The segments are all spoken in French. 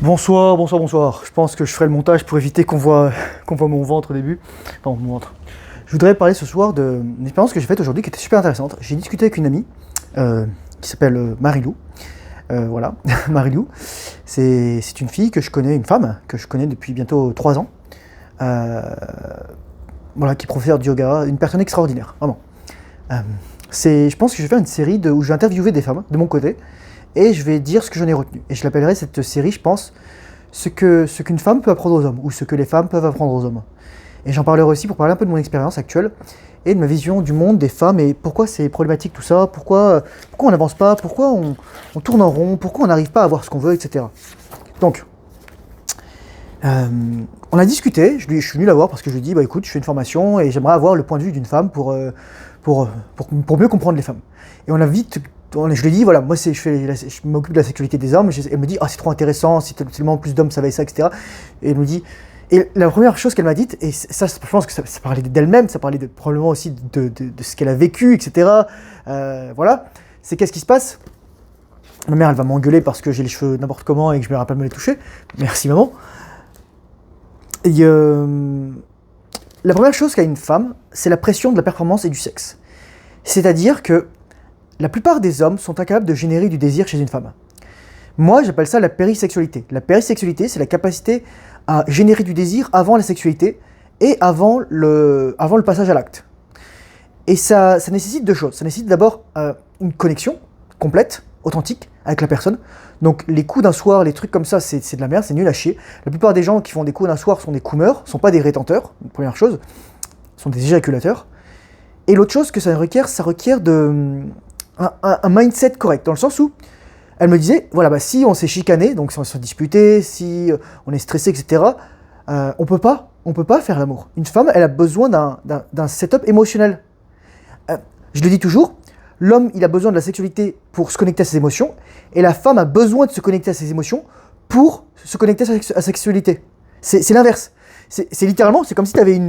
Bonsoir, bonsoir, bonsoir. Je pense que je ferai le montage pour éviter qu'on voit mon ventre au début. Non, mon ventre. Je voudrais parler ce soir d'une expérience que j'ai faite aujourd'hui qui était super intéressante. J'ai discuté avec une amie qui s'appelle Marilou. Voilà, Marilou. C'est une fille que je connais, une femme que je connais depuis bientôt 3 ans. Euh, voilà, qui est professeure de yoga, une personne extraordinaire, vraiment. Euh, je pense que je vais faire une série où je vais interviewer des femmes de mon côté et je vais dire ce que j'en ai retenu. Et je l'appellerai cette série, je pense, ce qu'une femme peut apprendre aux hommes, ou ce que les femmes peuvent apprendre aux hommes. Et j'en parlerai aussi pour parler un peu de mon expérience actuelle, et de ma vision du monde, des femmes, et pourquoi c'est problématique tout ça, pourquoi on n'avance pas, pourquoi on tourne en rond, pourquoi on n'arrive pas à avoir ce qu'on veut, etc. Donc, on a discuté, je suis venu la voir parce que je lui ai dit, bah écoute, je fais une formation, et j'aimerais avoir le point de vue d'une femme pour mieux comprendre les femmes. Et je lui ai dit, voilà, moi je m'occupe de la sexualité des hommes. Elle me dit, ah c'est trop intéressant, si tellement plus d'hommes savaient ça, etc. Et elle me dit, et la première chose qu'elle m'a dite, et ça je pense que ça parlait d'elle-même, ça parlait probablement aussi de ce qu'elle a vécu, etc. Voilà, c'est qu'est-ce qui se passe. Ma mère elle va m'engueuler parce que j'ai les cheveux n'importe comment et que je me rappelle me les toucher. Merci maman. Et la première chose qu'a une femme, c'est la pression de la performance et du sexe. C'est-à-dire que la plupart des hommes sont incapables de générer du désir chez une femme. Moi, j'appelle ça la périsexualité. La périsexualité, c'est la capacité à générer du désir avant la sexualité et avant le passage à l'acte. Et ça nécessite 2 choses. Ça nécessite d'abord une connexion complète, authentique, avec la personne. Donc les coups d'un soir, les trucs comme ça, c'est de la merde, c'est nul à chier. La plupart des gens qui font des coups d'un soir sont des coumeurs, sont pas des rétenteurs, première chose, sont des éjaculateurs. Et l'autre chose que ça requiert un mindset correct, dans le sens où elle me disait, voilà, bah, si on s'est chicané, donc si on s'est disputé, si on est stressé, etc., on peut pas faire l'amour. Une femme, elle a besoin d'un setup émotionnel. Je le dis toujours, l'homme, il a besoin de la sexualité pour se connecter à ses émotions, et la femme a besoin de se connecter à ses émotions pour se connecter à sa sexualité. C'est l'inverse. C'est littéralement, c'est comme si tu avais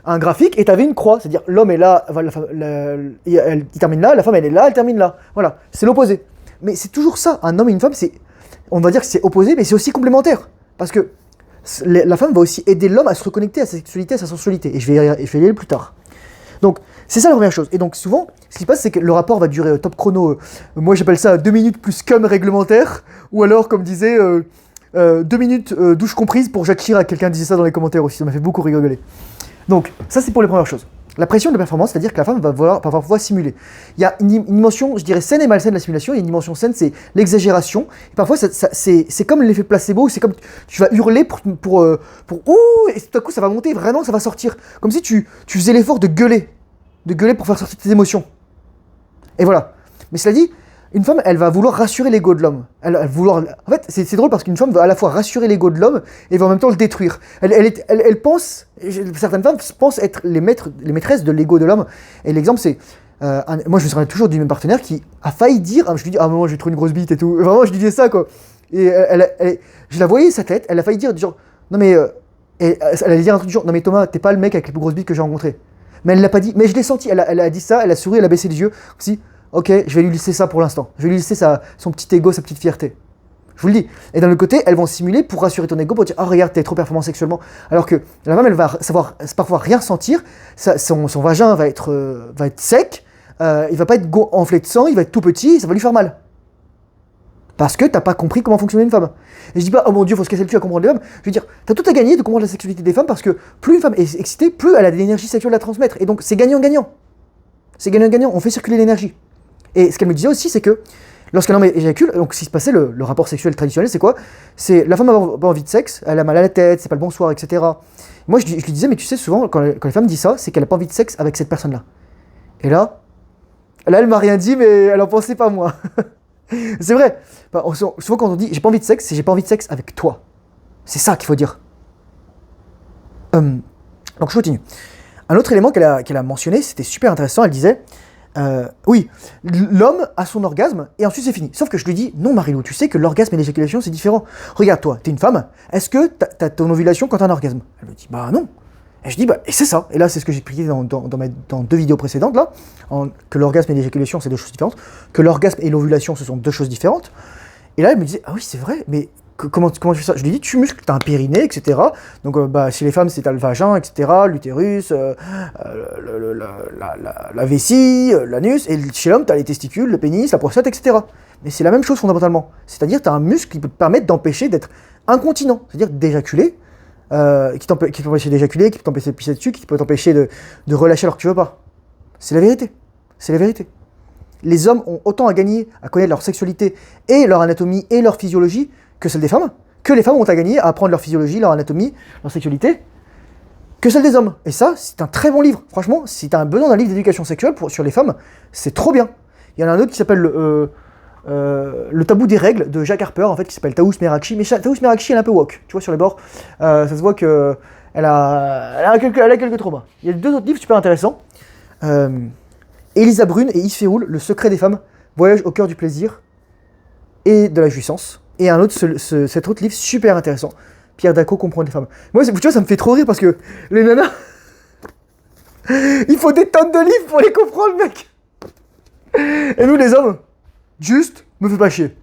un graphique et tu avais une croix. C'est-à-dire, l'homme est là, il termine là, la femme elle est là, elle termine là. Voilà, c'est l'opposé. Mais c'est toujours ça, un homme et une femme, on va dire que c'est opposé, mais c'est aussi complémentaire. Parce que la femme va aussi aider l'homme à se reconnecter à sa sexualité, à sa sensualité. Et je vais y aller plus tard. Donc, c'est ça la première chose. Et donc, souvent, ce qui se passe, c'est que le rapport va durer top chrono. Moi, j'appelle ça 2 minutes plus cum réglementaire. Ou alors, comme disait... 2 minutes douche comprise pour Jacques Chirac, quelqu'un disait ça dans les commentaires aussi, ça m'a fait beaucoup rigoler. Donc ça c'est pour les premières choses. La pression de la performance, c'est-à-dire que la femme va pouvoir simuler. Il y a une dimension, je dirais saine et malsaine de la simulation, il y a une dimension saine, c'est l'exagération. Et parfois c'est comme l'effet placebo, c'est comme tu vas hurler pour ouh, et tout à coup ça va monter, vraiment ça va sortir. Comme si tu faisais l'effort de gueuler pour faire sortir tes émotions. Et voilà. Mais cela dit, une femme, elle va vouloir rassurer l'ego de l'homme. En fait, c'est drôle parce qu'une femme va à la fois rassurer l'ego de l'homme et va en même temps le détruire. Elle pense, certaines femmes pensent être les maîtresses de l'ego de l'homme. Et l'exemple, c'est, moi je me souviens toujours du même partenaire qui a failli dire, je lui dis, ah maman j'ai trop une grosse bite et tout. Vraiment, je lui disais ça quoi. Et je la voyais sa tête, elle a failli dire genre, non mais, elle allait dire un truc du genre, non mais Thomas, t'es pas le mec avec les plus grosses bites que j'ai rencontré. Mais elle l'a pas dit, mais je l'ai senti, elle a dit ça, elle a souri, elle a baissé les yeux, comme si, ok, je vais lui laisser ça pour l'instant. Je vais lui laisser son petit ego, sa petite fierté. Je vous le dis. Et d'un autre côté, elles vont simuler pour rassurer ton ego, pour dire, oh regarde, t'es trop performant sexuellement. Alors que la femme, elle va savoir parfois rien sentir, son vagin va être sec, il va pas être enflé de sang, il va être tout petit, ça va lui faire mal. Parce que t'as pas compris comment fonctionnait une femme. Et je dis pas, oh mon dieu, faut se casser le cul à comprendre les femmes. Je veux dire, t'as tout à gagner de comprendre la sexualité des femmes parce que plus une femme est excitée, plus elle a de l'énergie sexuelle à transmettre. Et donc c'est gagnant-gagnant. C'est gagnant-gagnant, on fait circuler l'énergie. Et ce qu'elle me disait aussi, c'est que lorsqu'un homme éjacule, donc ce qui se passait, le rapport sexuel traditionnel, c'est quoi? C'est la femme n'a pas envie de sexe, elle a mal à la tête, c'est pas le bonsoir, etc. Moi, je lui disais, mais tu sais, souvent, quand les femmes disent ça, c'est qu'elle n'a pas envie de sexe avec cette personne-là. Et là, elle m'a rien dit, mais elle en pensait pas, moi. C'est vrai. Souvent, quand on dit j'ai pas envie de sexe, c'est j'ai pas envie de sexe avec toi. C'est ça qu'il faut dire. Donc, je continue. Un autre élément qu'elle a mentionné, c'était super intéressant, elle disait... oui, l'homme a son orgasme et ensuite c'est fini. Sauf que je lui dis, non Marilou, tu sais que l'orgasme et l'éjaculation c'est différent. Regarde toi, t'es une femme, est-ce que t'as ton ovulation quand t'as un orgasme? Elle me dit, bah non. Et je dis, bah et c'est ça. Et là c'est ce que j'ai expliqué dans 2 vidéos précédentes là, que l'orgasme et l'éjaculation c'est 2 choses différentes, que l'orgasme et l'ovulation ce sont 2 choses différentes. Et là elle me disait, ah oui c'est vrai, mais comment tu fais ça? Je lui dis, tu muscles, t'as un périnée, etc. Donc, chez les femmes, c'est t'as le vagin, etc., l'utérus, la vessie, l'anus, et chez l'homme, t'as les testicules, le pénis, la prostate, etc. Mais c'est la même chose fondamentalement. C'est-à-dire, t'as un muscle qui peut te permettre d'empêcher d'être incontinent, c'est-à-dire d'éjaculer, qui peut t'empêcher d'éjaculer, qui peut t'empêcher de pisser dessus, qui peut t'empêcher de relâcher alors que tu veux pas. C'est la vérité. C'est la vérité. Les hommes ont autant à gagner à connaître leur sexualité et leur anatomie et leur physiologie que celle des femmes, que les femmes ont à gagner à apprendre leur physiologie, leur anatomie, leur sexualité, que celle des hommes. Et ça, c'est un très bon livre. Franchement, si tu as besoin d'un livre d'éducation sexuelle sur les femmes, c'est trop bien. Il y en a un autre qui s'appelle Le tabou des règles de Jacques Harper, en fait, qui s'appelle Taous Merakchi. Mais Taous Merakchi, elle est un peu woke, tu vois, sur les bords. Ça se voit qu'elle a quelques traumas. Il y a 2 autres livres super intéressants. Elisa Brune et Yves Féroul, Le secret des femmes, voyage au cœur du plaisir et de la jouissance. Et un autre, cet autre livre super intéressant, Pierre Daco, Comprendre les femmes. Moi, tu vois, ça me fait trop rire parce que les nanas, il faut des tonnes de livres pour les comprendre, mec. Et nous, les hommes, juste, me fais pas chier.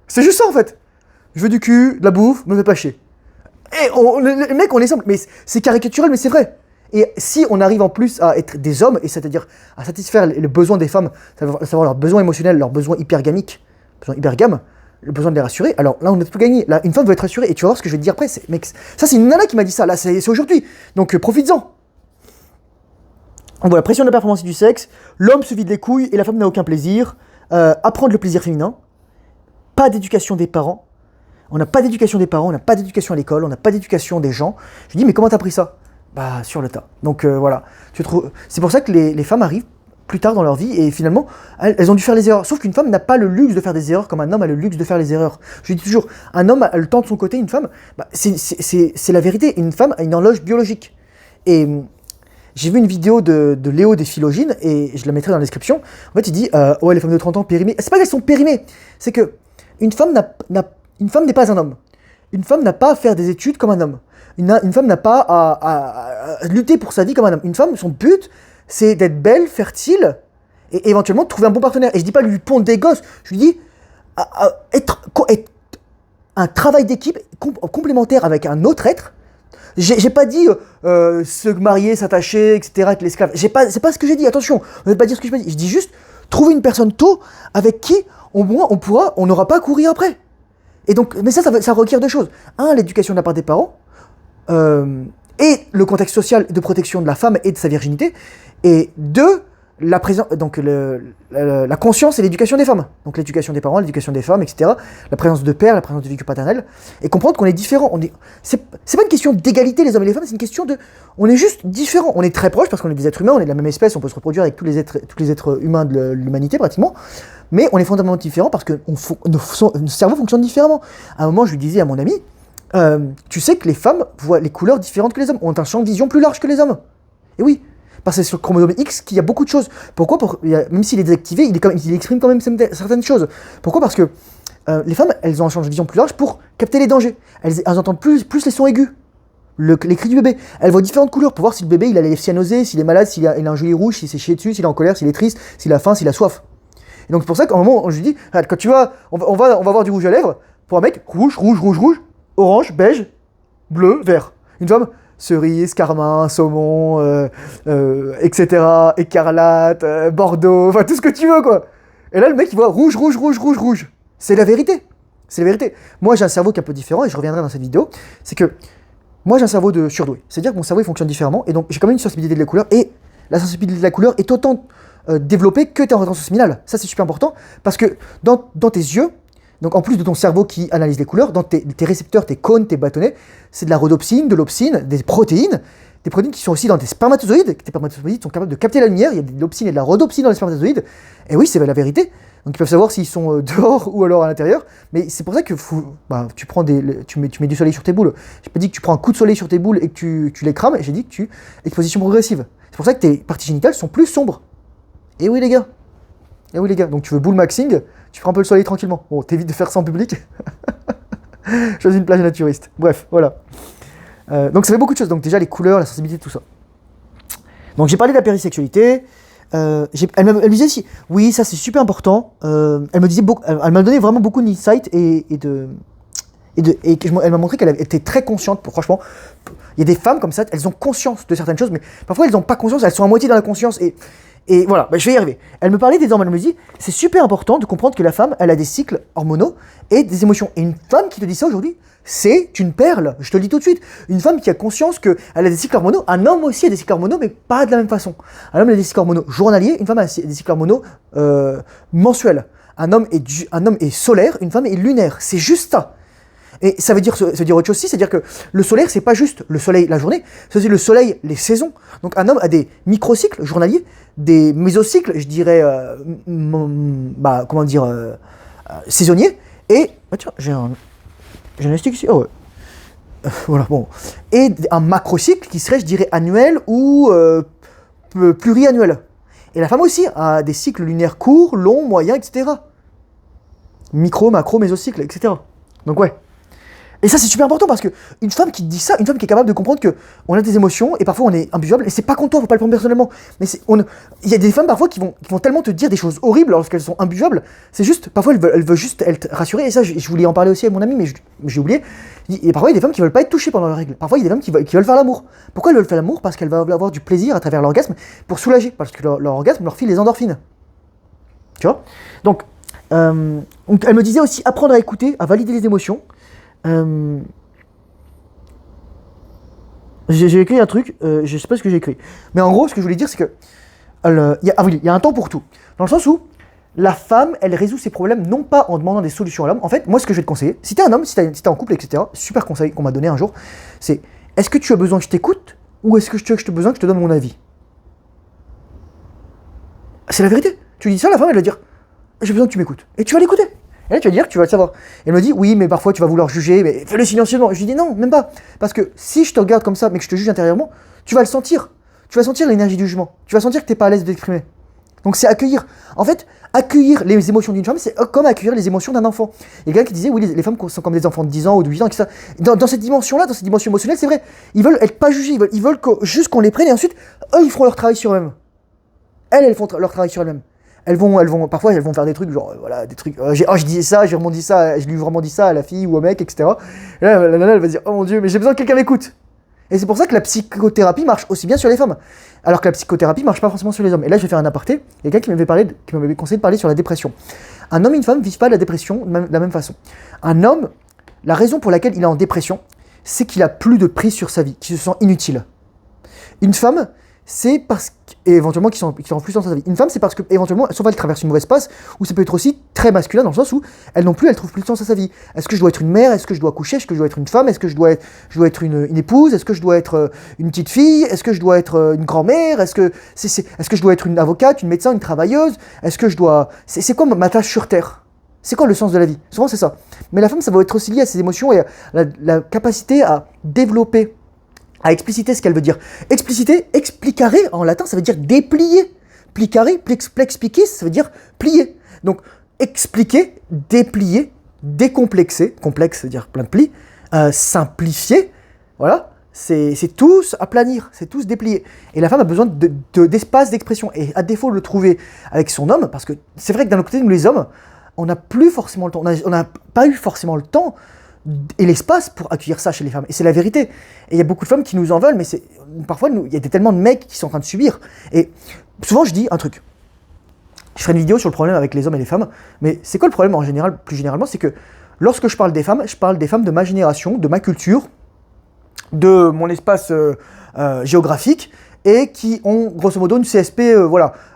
C'est juste ça, en fait. Je veux du cul, de la bouffe, me fais pas chier. Et les mecs, on est simple, mais c'est caricatural, mais c'est vrai. Et si on arrive en plus à être des hommes, et c'est-à-dire à satisfaire les besoins des femmes, à savoir leurs besoins émotionnels, leurs besoins hypergamiques, besoins hypergames, le besoin de les rassurer, alors là on a tout gagné. Là, une femme veut être rassurée, et tu vas voir ce que je vais te dire après. Mec, ça c'est une nana qui m'a dit ça, là c'est aujourd'hui. Donc profites-en. On voit la pression de la performance et du sexe, l'homme se vide les couilles et la femme n'a aucun plaisir, apprendre le plaisir féminin, pas d'éducation des parents, on n'a pas d'éducation des parents, on n'a pas d'éducation à l'école, on n'a pas d'éducation des gens. Je dis mais comment t'as appris ça? Bah sur le tas. Donc voilà, c'est pour ça que les femmes arrivent plus tard dans leur vie et finalement elles ont dû faire les erreurs. Sauf qu'une femme n'a pas le luxe de faire des erreurs comme un homme a le luxe de faire les erreurs. Je dis toujours, un homme a le temps de son côté, une femme, c'est la vérité. Une femme a une horloge biologique. Et j'ai vu une vidéo de Léo des Philogines et je la mettrai dans la description. En fait il dit ouais les femmes de 30 ans périmées. C'est pas qu'elles sont périmées, c'est que une femme n'est pas un homme. Une femme n'a pas à faire des études comme un homme. Une femme n'a pas à lutter pour sa vie comme un homme. Une femme, son but, c'est d'être belle, fertile, et éventuellement de trouver un bon partenaire. Et je dis pas lui pondre des gosses, je lui dis être un travail d'équipe complémentaire avec un autre être. J'ai pas dit se marier, s'attacher, etc., être l'esclave. C'est pas ce que j'ai dit, attention, ne vais pas dire ce que j'ai dit. Je dis juste trouver une personne tôt avec qui, au moins, on n'aura pas à courir après. Et donc, mais ça requiert 2 choses. 1, l'éducation de la part des parents, et le contexte social de protection de la femme et de sa virginité, et 2, la conscience et l'éducation des femmes. Donc l'éducation des parents, l'éducation des femmes, etc. La présence de père, la présence de vécu paternel, et comprendre qu'on est différents. C'est pas une question d'égalité les hommes et les femmes, c'est une question de... On est juste différents. On est très proches parce qu'on est des êtres humains, on est de la même espèce, on peut se reproduire avec tous les êtres humains de l'humanité pratiquement, mais on est fondamentalement différents parce que nos cerveaux fonctionnent différemment. À un moment, je lui disais à mon ami, tu sais que les femmes voient les couleurs différentes que les hommes, ont un champ de vision plus large que les hommes. Et oui, parce que c'est sur le chromosome X qu'il y a beaucoup de choses. Pourquoi même s'il est désactivé, il exprime quand même certaines choses. Pourquoi? Parce que les femmes, elles ont un champ de vision plus large pour capter les dangers. Elles entendent plus les sons aigus, les cris du bébé. Elles voient différentes couleurs pour voir si le bébé il a les cyanosés, s'il est malade, s'il a un gilet rouge, s'il s'est chié dessus, s'il est en colère, s'il est triste, s'il a faim, s'il a soif. Et donc c'est pour ça qu'à un moment, je lui dis, quand tu vas, on va avoir du rouge à lèvres, pour un mec, rouge, orange, beige, bleu, vert. Une femme, cerise, carmin, saumon, etc., écarlate, bordeaux, enfin tout ce que tu veux quoi. Et là le mec il voit rouge. C'est la vérité. C'est la vérité. Moi j'ai un cerveau qui est un peu différent et je reviendrai dans cette vidéo. C'est que moi j'ai un cerveau de surdoué. C'est-à-dire que mon cerveau il fonctionne différemment et donc j'ai quand même une sensibilité de la couleur et la sensibilité de la couleur est autant développée que tes retentions séminales. Ça c'est super important parce que dans tes yeux, donc en plus de ton cerveau qui analyse les couleurs, dans tes récepteurs, tes cônes, tes bâtonnets, c'est de la rhodopsine, de l'opsine, des protéines qui sont aussi dans tes spermatozoïdes. Tes spermatozoïdes sont capables de capter la lumière, il y a de l'opsine et de la rhodopsine dans les spermatozoïdes. Et oui, c'est la vérité. Donc ils peuvent savoir s'ils sont dehors ou alors à l'intérieur. Mais c'est pour ça que tu mets du soleil sur tes boules. J'ai pas dit que tu prends un coup de soleil sur tes boules et que tu les crames, j'ai dit que exposition progressive. C'est pour ça que tes parties génitales sont plus sombres. Et oui les gars. Donc tu veux boule maxing, tu prends un peu le soleil tranquillement. Bon, t'évites de faire ça en public. Choisis une plage naturiste. Bref, voilà. Donc ça fait beaucoup de choses. Donc déjà les couleurs, la sensibilité, tout ça. Donc j'ai parlé de la périsexualité. Elle me disait si, oui, ça c'est super important. Elle m'a donné vraiment beaucoup d'insights et Elle m'a montré qu'elle était très consciente, franchement. Il y a des femmes comme ça, elles ont conscience de certaines choses, mais parfois elles n'ont pas conscience, elles sont à moitié dans la conscience, et voilà, je vais y arriver. Elle me parlait des hormones, elle me dit, c'est super important de comprendre que la femme, elle a des cycles hormonaux et des émotions. Et une femme qui te dit ça aujourd'hui, c'est une perle, je te le dis tout de suite. Une femme qui a conscience qu'elle a des cycles hormonaux, un homme aussi a des cycles hormonaux, mais pas de la même façon. Un homme a des cycles hormonaux journaliers, une femme a des cycles hormonaux mensuels. Un homme est solaire, une femme est lunaire, c'est juste ça. Et ça veut dire autre chose aussi, c'est-à-dire que le solaire, c'est pas juste le soleil la journée, c'est aussi le soleil les saisons. Donc un homme a des microcycles journaliers, des mésocycles, je dirais, saisonniers, et, tiens, j'ai un stick ici, oh ouais, voilà, bon, et un macrocycle qui serait, je dirais, annuel ou pluriannuel. Et la femme aussi a des cycles lunaires courts, longs, moyens, etc. Micro, macro, mésocycle, etc. Donc ouais. Et ça, c'est super important parce qu'une femme qui te dit ça, une femme qui est capable de comprendre qu'on a des émotions et parfois on est imbuvable, et c'est pas contre toi, faut pas le prendre personnellement. Mais il y a des femmes parfois qui vont tellement te dire des choses horribles lorsqu'elles sont imbuvables, c'est juste, parfois elles veulent juste être rassurées, et ça, je voulais en parler aussi à mon ami, mais j'ai oublié. Et parfois, il y a des femmes qui veulent pas être touchées pendant leurs règles. Parfois, il y a des femmes qui veulent faire l'amour. Pourquoi elles veulent faire l'amour? Parce qu'elles veulent avoir du plaisir à travers l'orgasme pour soulager, parce que leur orgasme leur file les endorphines. Tu vois? Donc, elle me disait aussi apprendre à écouter, à valider les émotions. J'ai écrit un truc, je sais pas ce que j'ai écrit. Mais en gros, ce que je voulais dire, c'est que il y a un temps pour tout. Dans le sens où la femme, elle résout ses problèmes non pas en demandant des solutions à l'homme. En fait, moi, ce que je vais te conseiller, si t'es un homme, si t'es en couple, etc., super conseil qu'on m'a donné un jour, c'est est-ce que tu as besoin que je t'écoute ou est-ce que tu as besoin que je te donne mon avis? C'est la vérité. Tu dis ça, la femme, elle va dire j'ai besoin que tu m'écoutes. Et tu vas l'écouter. Et là, tu vas dire que tu vas le savoir. Elle me dit, oui, mais parfois tu vas vouloir juger, mais fais-le silencieusement. Je lui dis, non, même pas. Parce que si je te regarde comme ça, mais que je te juge intérieurement, tu vas le sentir. Tu vas sentir l'énergie du jugement. Tu vas sentir que t'es pas à l'aise de t'exprimer. Donc c'est accueillir. En fait, accueillir les émotions d'une femme, c'est comme accueillir les émotions d'un enfant. Il y a quelqu'un qui disait, oui, les femmes sont comme des enfants de 10 ans ou de 8 ans, etc. Dans cette dimension-là, dans cette dimension émotionnelle, c'est vrai. Ils veulent être pas jugés, ils veulent juste qu'on les prenne et ensuite, eux, ils feront leur travail sur eux-mêmes. Elles font leur travail sur elles-mêmes. Parfois elles vont faire des trucs genre voilà des trucs. Je disais ça, je lui ai vraiment dit ça à la fille ou au mec, etc. Et là la nana elle va dire oh mon dieu mais j'ai besoin que quelqu'un m'écoute. Et c'est pour ça que la psychothérapie marche aussi bien sur les femmes, alors que la psychothérapie marche pas forcément sur les hommes. Et là je vais faire un aparté. Il y a quelqu'un qui m'avait conseillé de parler sur la dépression. Un homme et une femme vivent pas la dépression de la même façon. Un homme, la raison pour laquelle il est en dépression, c'est qu'il a plus de prise sur sa vie, qu'il se sent inutile. Une femme, c'est parce qu'éventuellement qui sont plus dans sa vie. Une femme, c'est parce que éventuellement, soit elle traverse une mauvaise passe, ou ça peut être aussi très masculin dans le sens où elle trouve plus de sens à sa vie. Est-ce que je dois être une mère? Est-ce que je dois coucher? Est-ce que je dois être une femme? Est-ce que je dois être une épouse? Est-ce que je dois être une petite fille? Est-ce que je dois être une grand-mère? Est-ce que je dois être une avocate, une médecin, une travailleuse? Est-ce que je dois... C'est quoi ma tâche sur Terre? C'est quoi le sens de la vie? Souvent, c'est ça. Mais la femme, ça va être aussi lié à ses émotions et à la capacité à développer, à expliciter ce qu'elle veut dire. Expliciter, explicare en latin, ça veut dire déplier. Plicare, plexpliquer, ça veut dire plier. Donc, expliquer, déplier, décomplexer, complexe, ça veut dire plein de plis, simplifier, voilà, c'est tout aplanir, c'est tout se déplier. Et la femme a besoin d'espace d'expression. Et à défaut de le trouver avec son homme, parce que c'est vrai que d'un autre côté, nous les hommes, on n'a plus forcément le temps, on n'a pas eu forcément le temps et l'espace pour accueillir ça chez les femmes. Et c'est la vérité. Et il y a beaucoup de femmes qui nous en veulent, mais parfois, il y a tellement de mecs qui sont en train de subir. Et souvent, je dis un truc. Je ferai une vidéo sur le problème avec les hommes et les femmes, mais c'est quoi le problème en général, plus généralement? C'est que lorsque je parle des femmes, je parle des femmes de ma génération, de ma culture, de mon espace géographique, et qui ont grosso modo une CSP,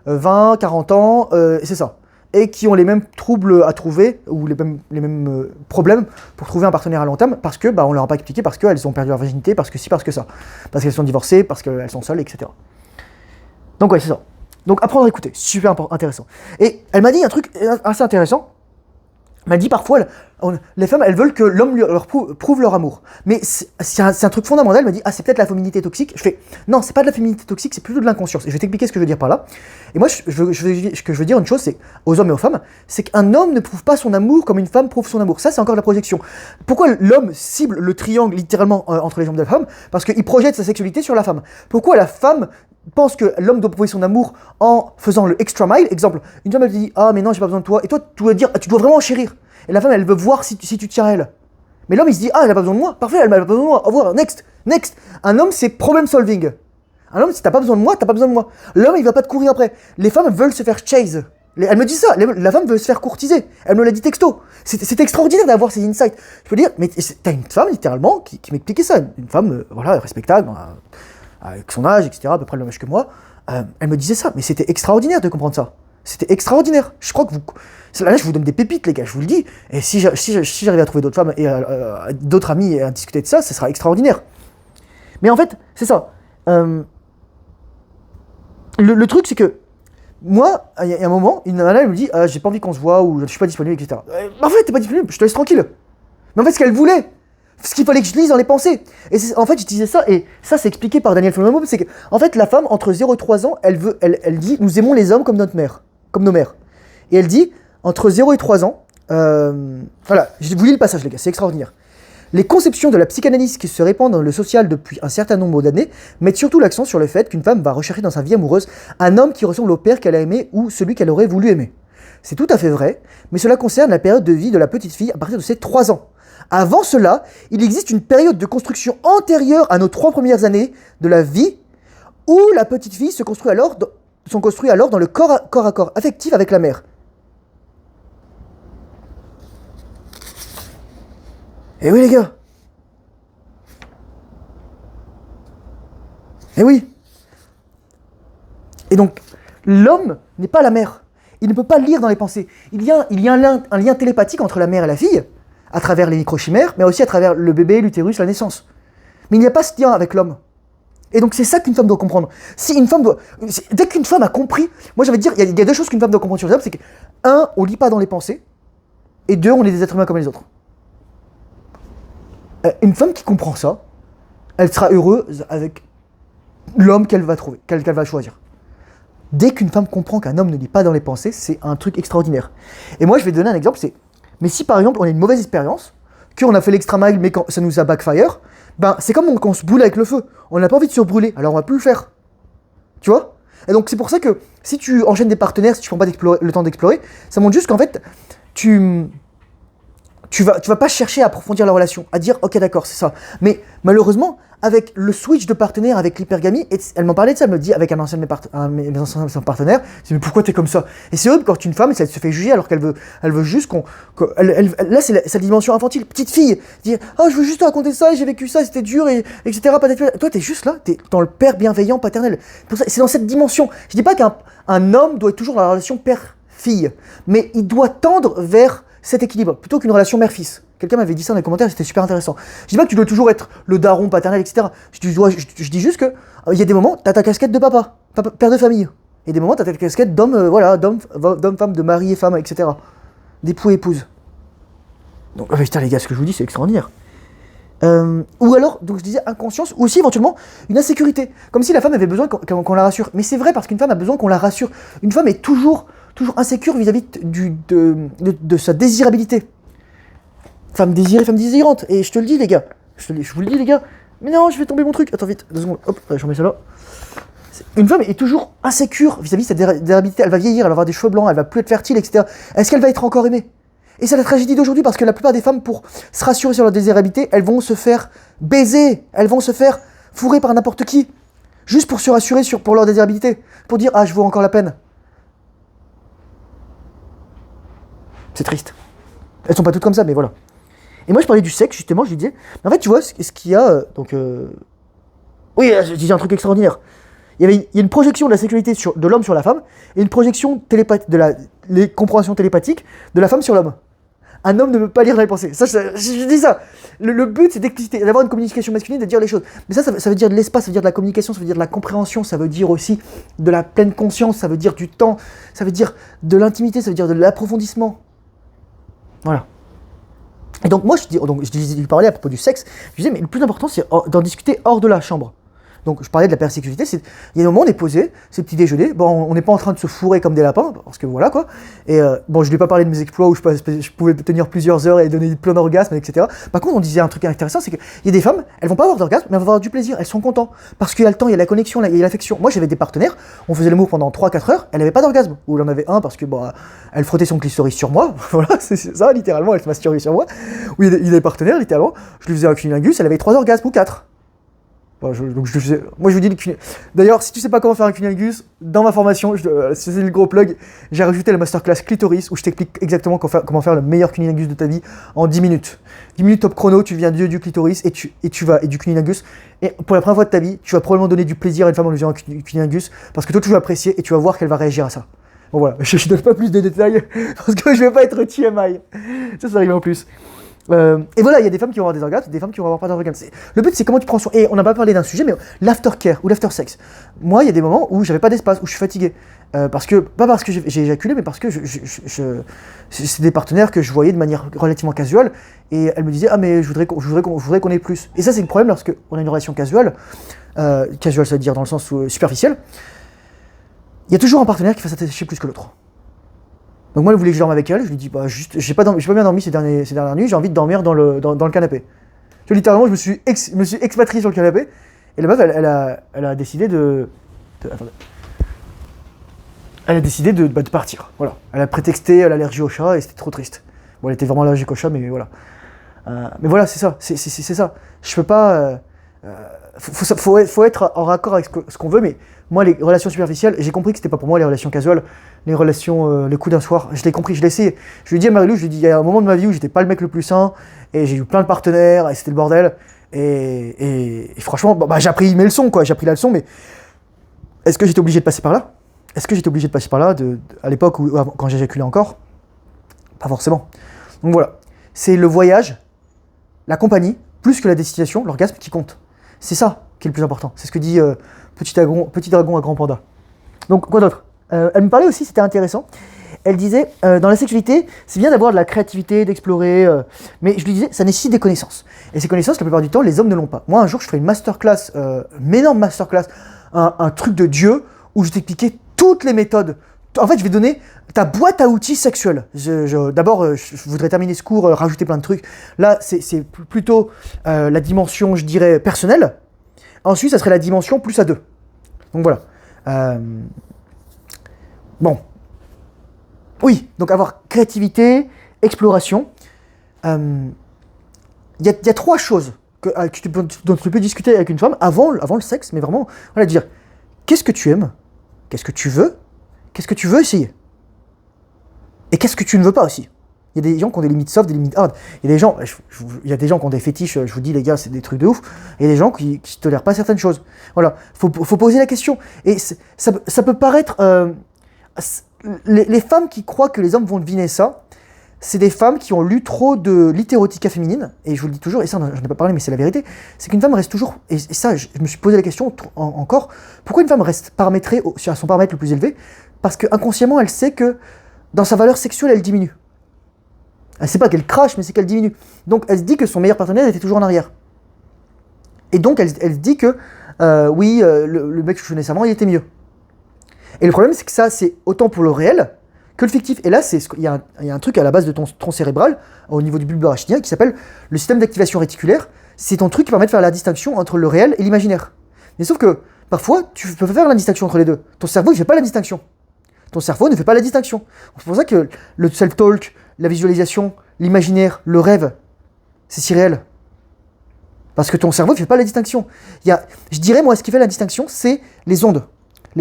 20, 40 ans, c'est ça. Et qui ont les mêmes troubles à trouver, ou les mêmes problèmes pour trouver un partenaire à long terme, parce que on leur a pas expliqué, parce qu'elles ont perdu leur virginité, parce que si, parce que ça. Parce qu'elles sont divorcées, parce qu'elles sont seules, etc. Donc ouais, c'est ça. Donc apprendre à écouter, super intéressant. Et elle m'a dit un truc assez intéressant. Elle m'a dit parfois, les femmes, elles veulent que l'homme leur prouve leur amour. Mais c'est un truc fondamental. Elle m'a dit, c'est peut-être la féminité toxique. Je fais, non, c'est pas de la féminité toxique, c'est plutôt de l'inconscience. Et je vais t'expliquer ce que je veux dire par là. Et moi, ce que je veux dire une chose, c'est aux hommes et aux femmes, c'est qu'un homme ne prouve pas son amour comme une femme prouve son amour. Ça, c'est encore de la projection. Pourquoi l'homme cible le triangle littéralement entre les jambes de la femme? Parce qu'il projette sa sexualité sur la femme. Pourquoi la femme pense que l'homme doit prouver son amour en faisant le extra mile? Exemple, une femme elle te dit mais non j'ai pas besoin de toi, et toi tu dois dire tu dois vraiment chérir, et la femme elle veut voir si tu tiens à elle. Mais l'homme, il se dit, ah, elle a pas besoin de moi, parfait, elle n'a pas besoin de moi, au revoir, next, next. Un homme, c'est problem solving. Un homme, si t'as pas besoin de moi, t'as pas besoin de moi. L'homme, il va pas te courir après. Les femmes veulent se faire chase. Elle me dit ça, la femme veut se faire courtiser. Elle me l'a dit texto. C'est extraordinaire d'avoir ces insights. Je peux dire, mais t'as une femme, littéralement, qui m'expliquait ça. Une femme, voilà, respectable, avec son âge, etc., à peu près le même âge que moi. Elle me disait ça, mais c'était extraordinaire de comprendre ça. C'était extraordinaire. Je crois que là, je vous donne des pépites, les gars, je vous le dis. Et si j'arrivais à trouver d'autres femmes et d'autres amis et à discuter de ça, ce sera extraordinaire. Mais en fait, c'est ça. Le truc, c'est que moi, il y a un moment, une nana, elle me dit j'ai pas envie qu'on se voit ou je suis pas disponible, etc. En fait, t'es pas disponible, je te laisse tranquille. Mais en fait, ce qu'elle voulait, ce qu'il fallait que je lise dans les pensées. Et en fait, j'utilisais ça, et ça, c'est expliqué par Daniel Fenomo, c'est que, en fait, la femme, entre 0 et 3 ans, elle dit nous aimons les hommes comme notre mère, comme nos mères. Et elle dit entre 0 et 3 ans, voilà, je vous lis le passage, les gars, c'est extraordinaire. Les conceptions de la psychanalyse qui se répandent dans le social depuis un certain nombre d'années mettent surtout l'accent sur le fait qu'une femme va rechercher dans sa vie amoureuse un homme qui ressemble au père qu'elle a aimé ou celui qu'elle aurait voulu aimer. C'est tout à fait vrai, mais cela concerne la période de vie de la petite fille à partir de ses 3 ans. Avant cela, il existe une période de construction antérieure à nos 3 premières années de la vie où la petite fille se construit alors dans le corps à corps affectif avec la mère. Eh oui les gars. Eh oui. Et donc, l'homme n'est pas la mère. Il ne peut pas lire dans les pensées. Il y a un lien télépathique entre la mère et la fille, à travers les microchimères, mais aussi à travers le bébé, l'utérus, la naissance. Mais il n'y a pas ce lien avec l'homme. Et donc c'est ça qu'une femme doit comprendre. Dès qu'une femme a compris, moi j'avais dire, il y a 2 choses qu'une femme doit comprendre sur les hommes, c'est que, 1, on lit pas dans les pensées, et 2, on est des êtres humains comme les autres. Une femme qui comprend ça, elle sera heureuse avec l'homme qu'elle va trouver, qu'elle va choisir. Dès qu'une femme comprend qu'un homme ne lit pas dans les pensées, c'est un truc extraordinaire. Et moi, je vais te donner un exemple, mais si par exemple on a une mauvaise expérience, qu'on a fait l'extra mile mais quand ça nous a backfire, ben c'est comme quand on se brûle avec le feu. On n'a pas envie de se brûler, alors on va plus le faire. Tu vois ? Et donc c'est pour ça que si tu enchaînes des partenaires, si tu prends pas le temps d'explorer, ça montre juste qu'en fait, tu vas pas chercher à approfondir la relation, à dire ok d'accord c'est ça. Mais malheureusement, avec le switch de partenaire, avec l'hypergamie, elle m'en parlait de ça, elle me dit avec un ancien de mes anciens partenaires, je dis mais pourquoi t'es comme ça? Et c'est horrible quand une femme, elle se fait juger alors qu'elle veut juste là c'est sa dimension infantile, petite fille, dire oh je veux juste te raconter ça, j'ai vécu ça, c'était dur, etc. Toi t'es juste là, t'es dans le père bienveillant paternel. C'est dans cette dimension. Je dis pas qu'un homme doit être toujours dans la relation père-fille, mais il doit tendre vers cet équilibre, plutôt qu'une relation mère-fils. Quelqu'un m'avait dit ça dans les commentaires, c'était super intéressant. Je dis pas que tu dois toujours être le daron paternel, etc. Je dis juste que il y a des moments, t'as ta casquette de papa, père de famille. Et des moments, t'as ta casquette d'homme, d'homme-femme, de mari et femme, etc. D'époux et épouse. Donc, putain les gars, ce que je vous dis, c'est extraordinaire. Ou alors, donc je disais inconscience, ou aussi éventuellement une insécurité. Comme si la femme avait besoin qu'on la rassure. Mais c'est vrai, parce qu'une femme a besoin qu'on la rassure. Une femme est toujours insécure vis-à-vis de sa désirabilité. Femme désirée, femme désirante. Et je te le dis, les gars. Je vous le dis, les gars. Mais non, je vais tomber mon truc. Attends, vite, 2 secondes. Hop, je remets ça là. Une femme est toujours insécure vis-à-vis de sa désirabilité. Elle va vieillir, elle va avoir des cheveux blancs, elle va plus être fertile, etc. Est-ce qu'elle va être encore aimée? Et c'est la tragédie d'aujourd'hui, parce que la plupart des femmes, pour se rassurer sur leur désirabilité, elles vont se faire baiser. Elles vont se faire fourrer par n'importe qui. Juste pour se rassurer pour leur désirabilité. Pour dire, ah, je vaux encore la peine. C'est triste. Elles sont pas toutes comme ça, mais voilà. Et moi, je parlais du sexe, justement, je lui disais, mais en fait, tu vois, ce qu'il y a, oui, je disais un truc extraordinaire. Il y a une projection de la sexualité de l'homme sur la femme, et une projection les compréhensions télépathiques de la femme sur l'homme. Un homme ne peut pas lire dans les pensées. Ça, je dis ça. Le but, c'est d'expliciter, d'avoir une communication masculine, de dire les choses. Mais ça veut dire de l'espace, ça veut dire de la communication, ça veut dire de la compréhension, ça veut dire aussi de la pleine conscience, ça veut dire du temps, ça veut dire de l'intimité, ça veut dire de l'approfondissement. Voilà. Et donc moi, je lui parlais à propos du sexe, je disais, mais le plus important, c'est d'en discuter hors de la chambre. Donc je parlais de la persécution, il y a des moments où on est posé, c'est petit déjeuner, bon, on n'est pas en train de se fourrer comme des lapins, parce que voilà quoi. Et bon, je ne vais pas parler de mes exploits où je pouvais tenir plusieurs heures et donner plein d'orgasmes, etc. Par contre, on disait un truc intéressant, c'est qu'il y a des femmes, elles vont pas avoir d'orgasme, mais elles vont avoir du plaisir, elles sont contentes. Parce qu'il y a le temps, il y a la connexion, il y a l'affection. Moi j'avais des partenaires, on faisait l'amour pendant 3-4 heures, elle n'avait pas d'orgasme. Ou elle en avait un parce que bon, elle frottait son clitoris sur moi, voilà, c'est ça, littéralement, elle se masturbait sur moi. Ou il y a des partenaires, littéralement, je lui faisais un cunilingus, elle avait 3 orgasmes ou 4. Bon, donc je faisais... Moi je vous dis le cunilingus. D'ailleurs, si tu sais pas comment faire un cunilingus, dans ma formation, c'est le gros plug, j'ai rajouté la masterclass clitoris où je t'explique exactement comment faire le meilleur cunilingus de ta vie en 10 minutes. 10 minutes top chrono, tu deviens dieu du clitoris et du cunilingus. Et pour la première fois de ta vie, tu vas probablement donner du plaisir à une femme en lui faisant un cunilingus parce que toi tu vas apprécier et tu vas voir qu'elle va réagir à ça. Bon voilà, je donne pas plus de détails parce que je vais pas être TMI. Ça arrive en plus. Et voilà, il y a des femmes qui vont avoir des orgasmes, des femmes qui vont avoir pas d'orgasmes. Le but, c'est comment tu prends soin. Et on n'a pas parlé d'un sujet, mais l'aftercare ou l'aftersex. Moi, il y a des moments où j'avais pas d'espace, où je suis fatigué. Pas parce que j'ai éjaculé, mais parce que c'est des partenaires que je voyais de manière relativement casuelle. Et elles me disaient, ah, mais je voudrais qu'on ait plus. Et ça, c'est le problème lorsque on a une relation casuelle. Casuelle, ça veut dire dans le sens superficiel. Il y a toujours un partenaire qui fasse attacher plus que l'autre. Donc moi, elle voulait que je dorme avec elle. Je lui dis, bah juste, j'ai pas bien dormi ces dernières nuits. J'ai envie de dormir dans le canapé. Tu vois, littéralement, je me suis expatrié sur le canapé. Et la meuf, elle a décidé attendez. Elle a décidé de partir. Voilà. Elle a prétexté, elle a allergie au chat et c'était trop triste. Bon, elle était vraiment allergique au chat, mais voilà. Mais voilà, c'est ça. C'est ça. Je peux pas. Faut être en raccord avec ce qu'on veut, mais moi, les relations superficielles, j'ai compris que c'était pas pour moi les relations casuales, les relations, les coups d'un soir. Je l'ai compris, je l'ai essayé. Je lui ai dit à Marie-Lou, il y a un moment de ma vie où j'étais pas le mec le plus sain, et j'ai eu plein de partenaires, et c'était le bordel. Et franchement, j'ai appris mes leçons, quoi. J'ai appris la leçon, mais est-ce que j'étais obligé de passer par là? À l'époque où, quand j'éjaculais encore? Pas forcément. Donc voilà. C'est le voyage, la compagnie, plus que la destination, l'orgasme qui compte. C'est ça qui est le plus important. C'est ce que dit Petit Dragon à Grand Panda. Donc, quoi d'autre? Elle me parlait aussi, c'était intéressant. Elle disait, dans la sexualité, c'est bien d'avoir de la créativité, d'explorer, mais je lui disais, ça nécessite des connaissances. Et ces connaissances, la plupart du temps, les hommes ne l'ont pas. Moi, un jour, je ferai une masterclass, une énorme masterclass, un truc de Dieu, où je t'expliquais toutes les méthodes. En fait, je vais donner ta boîte à outils sexuelle. D'abord, je voudrais terminer ce cours, rajouter plein de trucs. Là, c'est plutôt la dimension, je dirais, personnelle. Ensuite, ça serait la dimension plus à 2. Donc voilà. Bon. Oui, donc avoir créativité, exploration. Il y a 3 choses dont tu peux discuter avec une femme avant le sexe, mais vraiment, voilà, dire qu'est-ce que tu aimes, qu'est-ce que tu veux essayer, et qu'est-ce que tu ne veux pas aussi. Il y a des gens qui ont des limites soft, des limites hard. Il y a des gens qui ont des fétiches, je vous dis les gars, c'est des trucs de ouf. Et il y a des gens qui tolèrent pas certaines choses. Voilà, faut poser la question. Et ça peut paraître... les femmes qui croient que les hommes vont deviner ça, c'est des femmes qui ont lu trop de littérotica féminine. Et je vous le dis toujours, et ça j'en ai pas parlé mais c'est la vérité, c'est qu'une femme reste toujours... Et ça, je me suis posé la question encore, pourquoi une femme reste paramétrée sur son paramètre le plus élevé? Parce qu'inconsciemment, elle sait que dans sa valeur sexuelle, elle diminue. Elle sait pas qu'elle crache, mais c'est qu'elle diminue. Donc elle se dit que son meilleur partenaire était toujours en arrière. Et donc elle se dit que, le mec que je connaissais avant, il était mieux. Et le problème, c'est que ça, c'est autant pour le réel que le fictif. Et là, il y a un truc à la base de ton tronc cérebral, au niveau du bulbe rachidien, qui s'appelle le système d'activation réticulaire. C'est ton truc qui permet de faire la distinction entre le réel et l'imaginaire. Mais sauf que, parfois, tu peux faire la distinction entre les deux. Ton cerveau, il ne fait pas la distinction. Ton cerveau ne fait pas la distinction. C'est pour ça que le self-talk, la visualisation, l'imaginaire, le rêve, c'est si réel. Parce que ton cerveau ne fait pas la distinction. Je dirais, moi, ce qui fait la distinction, c'est les ondes.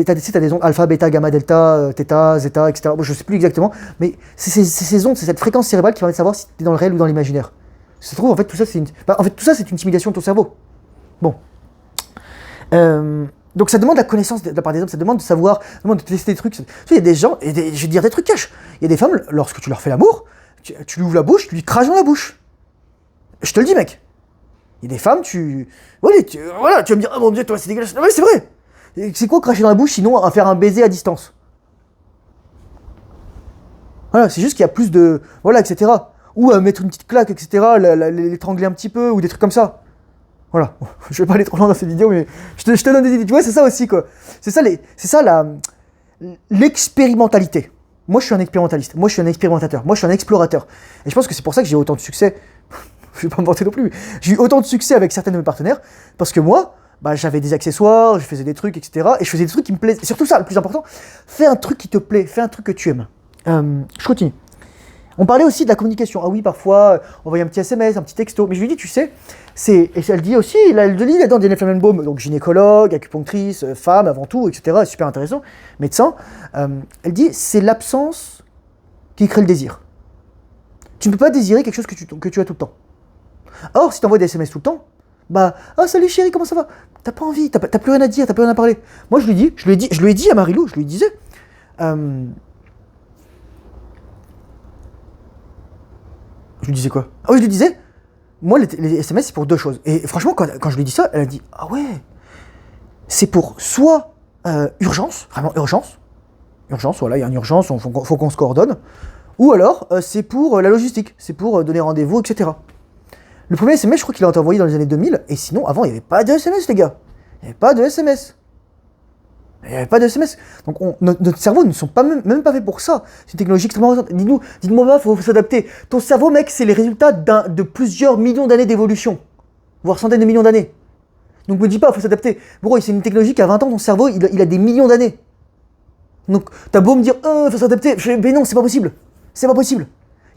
T'as des ondes alpha, bêta, gamma, delta, theta, zeta, etc. Bon, je ne sais plus exactement, mais c'est ces ondes, c'est cette fréquence cérébrale qui permet de savoir si tu es dans le réel ou dans l'imaginaire. Ça se trouve, en fait, tout ça, c'est une simulation de ton cerveau. Bon. Donc ça demande la connaissance de la part des hommes, ça demande de savoir, ça demande de tester des trucs. Il y a des gens, je vais dire des trucs cash. Il y a des femmes, lorsque tu leur fais l'amour, tu lui ouvres la bouche, tu lui craches dans la bouche. Je te le dis, mec. Il y a des femmes, voilà, tu vas me dire, oh mon dieu, toi, c'est dégueulasse. Non, mais c'est vrai. C'est quoi cracher dans la bouche, sinon à faire un baiser à distance? Voilà, c'est juste qu'il y a plus de... Voilà, etc. Ou à mettre une petite claque, etc., l'étrangler un petit peu, ou des trucs comme ça. Voilà, je vais pas aller trop loin dans cette vidéo, mais je te donne des idées. Tu vois, c'est ça aussi, quoi. C'est ça l'expérimentalité. Moi, je suis un expérimentaliste. Moi, je suis un expérimentateur. Moi, je suis un explorateur. Et je pense que c'est pour ça que j'ai autant de succès. Je vais pas me vanter non plus, mais j'ai eu autant de succès avec certains de mes partenaires, parce que moi, bah, j'avais des accessoires, je faisais des trucs, etc. Et je faisais des trucs qui me plaisaient. Et surtout ça, le plus important, fais un truc qui te plaît, fais un truc que tu aimes. Je continue. On parlait aussi de la communication. Ah oui, parfois, envoyer un petit SMS, un petit texto. Mais je lui dis, tu sais, et elle dit aussi, elle dit là-dedans, Diane Flammenbaum, donc gynécologue, acupunctrice, femme avant tout, etc. Super intéressant, médecin. Elle dit, c'est l'absence qui crée le désir. Tu ne peux pas désirer quelque chose que tu as tout le temps. Or, si tu envoies des SMS tout le temps, bah, ah salut chérie, comment ça va? T'as pas envie, t'as plus rien à dire, t'as plus rien à parler. Moi, je lui ai dit à Marilou, je lui disais, je lui disais quoi? Ah oui, je lui disais, moi, les SMS, c'est pour deux choses. Et franchement, quand je lui ai dit ça, elle a dit, ah ouais, c'est pour soit urgence, vraiment urgence, voilà, il y a une urgence, faut qu'on se coordonne, ou alors c'est pour la logistique, c'est pour donner rendez-vous, etc. Le premier SMS, je crois qu'il a été envoyé dans les années 2000, et sinon, avant, il n'y avait pas de SMS, les gars. Il n'y avait pas de SMS. Il n'y avait pas de SMS. Donc, notre cerveau ne sont pas même pas fait pour ça. C'est une technologie extrêmement récente. Dites-moi pas, faut s'adapter. Ton cerveau, mec, c'est les résultats de plusieurs millions d'années d'évolution. Voire centaines de millions d'années. Donc, me dis pas, faut s'adapter. Bro, c'est une technologie qui a 20 ans, ton cerveau, il a des millions d'années. Donc, t'as beau me dire, faut s'adapter. Mais non, c'est pas possible. C'est pas possible.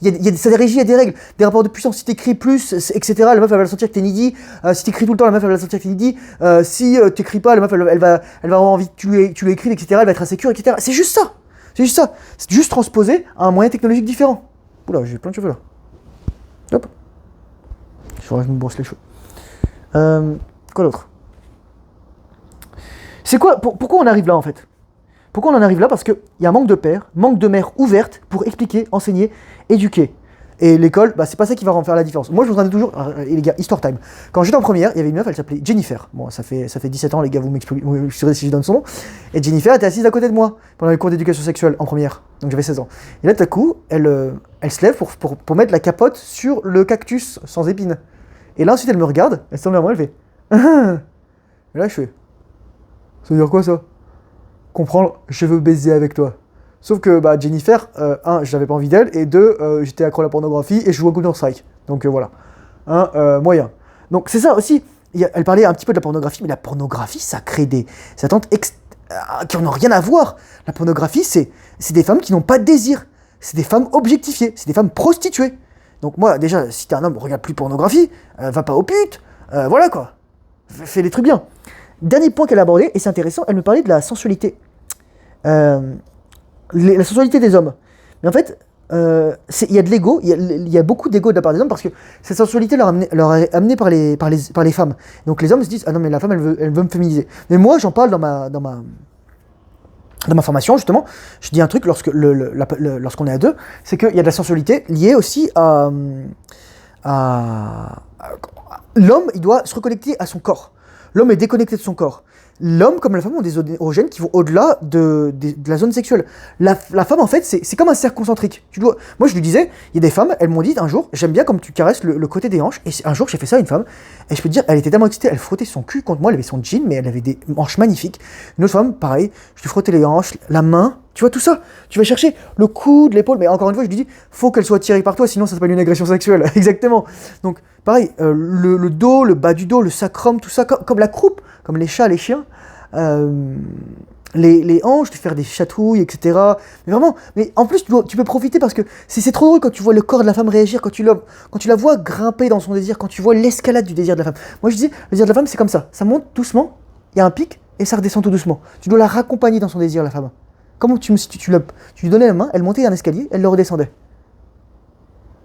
Ça des régies, il y a des règles, des rapports de puissance. Si t'écris plus, etc., la meuf elle va sentir que t'es needy. Si t'écris tout le temps, la meuf elle va sentir que t'es needy. Si t'écris pas, la meuf elle va avoir envie que tu lui écrives, etc. Elle va être insécure, etc. C'est juste ça. C'est juste ça. C'est juste transposé à un moyen technologique différent. Oula, j'ai plein de cheveux là. Hop. Il faudrait que je me brosse les cheveux. Quoi d'autre? C'est quoi pourquoi on arrive là en fait? Pourquoi on en arrive là? Parce qu'il y a un manque de pères, manque de mères ouvertes pour expliquer, enseigner, éduquer. Et l'école, bah, c'est pas ça qui va faire la différence. Moi, je vous en ai toujours... Et les gars, histoire time. Quand j'étais en première, il y avait une meuf, elle s'appelait Jennifer. Bon, ça fait 17 ans, les gars, vous m'excuserez si je donne son nom. Et Jennifer était assise à côté de moi pendant les cours d'éducation sexuelle en première. Donc j'avais 16 ans. Et là, tout à coup, elle se lève pour mettre la capote sur le cactus sans épines. Et là, ensuite, elle me regarde, elle se tourne vers moi, elle fait... Et là, je fais... Ça veut dire quoi, ça? Comprendre, je veux baiser avec toi. Sauf que bah, Jennifer, un, je n'avais pas envie d'elle, et deux, j'étais accro à la pornographie et je jouais à Counter-Strike. Donc voilà. Moyen. Donc c'est ça aussi. Elle parlait un petit peu de la pornographie, mais la pornographie, ça crée des attentes qui n'ont rien à voir. La pornographie, c'est des femmes qui n'ont pas de désir. C'est des femmes objectifiées. C'est des femmes prostituées. Donc moi, déjà, si t'es un homme, regarde plus pornographie, va pas aux putes. Voilà quoi. Fais les trucs bien. Dernier point qu'elle a abordé, et c'est intéressant, elle me parlait de la sensualité. La sensualité des hommes. Mais en fait, il y a de l'ego, il y a beaucoup d'ego de la part des hommes parce que cette sensualité leur est amenée par les femmes. Donc les hommes se disent, ah non mais la femme elle veut me féminiser. Mais moi j'en parle dans ma formation justement, je dis un truc lorsqu'on est à deux, c'est qu'il y a de la sensualité liée aussi à l'homme, il doit se reconnecter à son corps. L'homme est déconnecté de son corps. L'homme, comme la femme, ont des érogènes qui vont au-delà de la zone sexuelle. La femme, en fait, c'est comme un cercle concentrique. Moi, je lui disais, il y a des femmes, elles m'ont dit un jour, j'aime bien comme tu caresses le côté des hanches. Et un jour, j'ai fait ça à une femme. Et je peux te dire, elle était tellement excitée, elle frottait son cul contre moi, elle avait son jean, mais elle avait des hanches magnifiques. Une autre femme, pareil, je lui frottais les hanches, la main. Tu vois, tout ça, tu vas chercher le coude, l'épaule, mais encore une fois, je lui dis, faut qu'elle soit tirée par toi, sinon ça s'appelle une agression sexuelle. Exactement. Donc, pareil, le dos, le bas du dos, le sacrum, tout ça, comme la croupe, comme les chats, les chiens, les hanches, de faire des chatouilles, etc. Mais vraiment, mais en plus, tu peux profiter parce que c'est trop drôle quand tu vois le corps de la femme réagir, quand tu la vois grimper dans son désir, quand tu vois l'escalade du désir de la femme. Moi, je disais, le désir de la femme, c'est comme ça monte doucement, il y a un pic, et ça redescend tout doucement. Tu dois la raccompagner dans son désir, la femme. Comment si tu lui donnais la main, elle montait un escalier, elle le redescendait.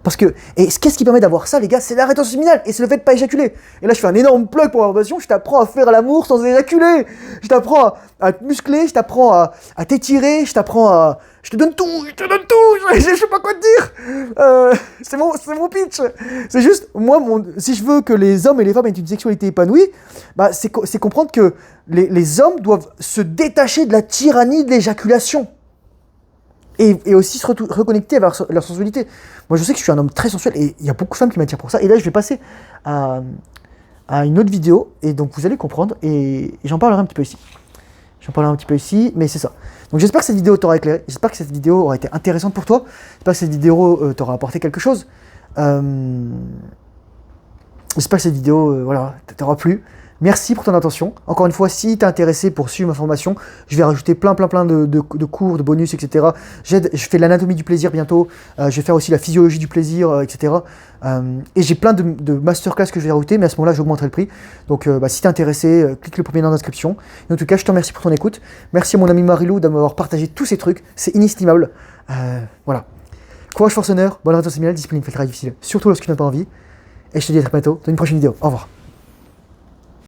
Parce que, et qu'est-ce qui permet d'avoir ça, les gars? C'est la rétention séminale, et c'est le fait de pas éjaculer. Et là, je fais un énorme plug pour ma formation, je t'apprends à faire l'amour sans éjaculer. Je t'apprends à te muscler, je t'apprends à t'étirer, je te donne tout, je sais pas quoi te dire. C'est mon pitch. C'est juste, moi, si je veux que les hommes et les femmes aient une sexualité épanouie, bah, c'est comprendre que les hommes doivent se détacher de la tyrannie de l'éjaculation. Et aussi se reconnecter avec leur sensualité. Moi, je sais que je suis un homme très sensuel et il y a beaucoup de femmes qui m'attirent pour ça. Et là, je vais passer à à une autre vidéo, et donc vous allez comprendre, et j'en parlerai un petit peu ici. J'en parlerai un petit peu ici, mais c'est ça. Donc j'espère que cette vidéo t'aura éclairé, j'espère que cette vidéo aura été intéressante pour toi, j'espère que cette vidéo t'aura apporté quelque chose. J'espère que cette vidéo voilà, t'aura plu. Merci pour ton attention. Encore une fois, si t'es intéressé pour suivre ma formation, je vais rajouter plein de cours, de bonus, etc. Je fais l'anatomie du plaisir bientôt. Je vais faire aussi la physiologie du plaisir, etc. Et j'ai plein de masterclass que je vais rajouter, mais à ce moment-là, j'augmenterai le prix. Donc, si t'es intéressé, clique le premier lien dans la description. Et en tout cas, je te remercie pour ton écoute. Merci à mon ami Marilou d'avoir partagé tous ces trucs. C'est inestimable. Voilà. Courage Forceneur, bonne aventure séminale, discipline fait le travail difficile, surtout lorsque tu n'as pas envie. Et je te dis à très bientôt dans une prochaine vidéo. Au revoir.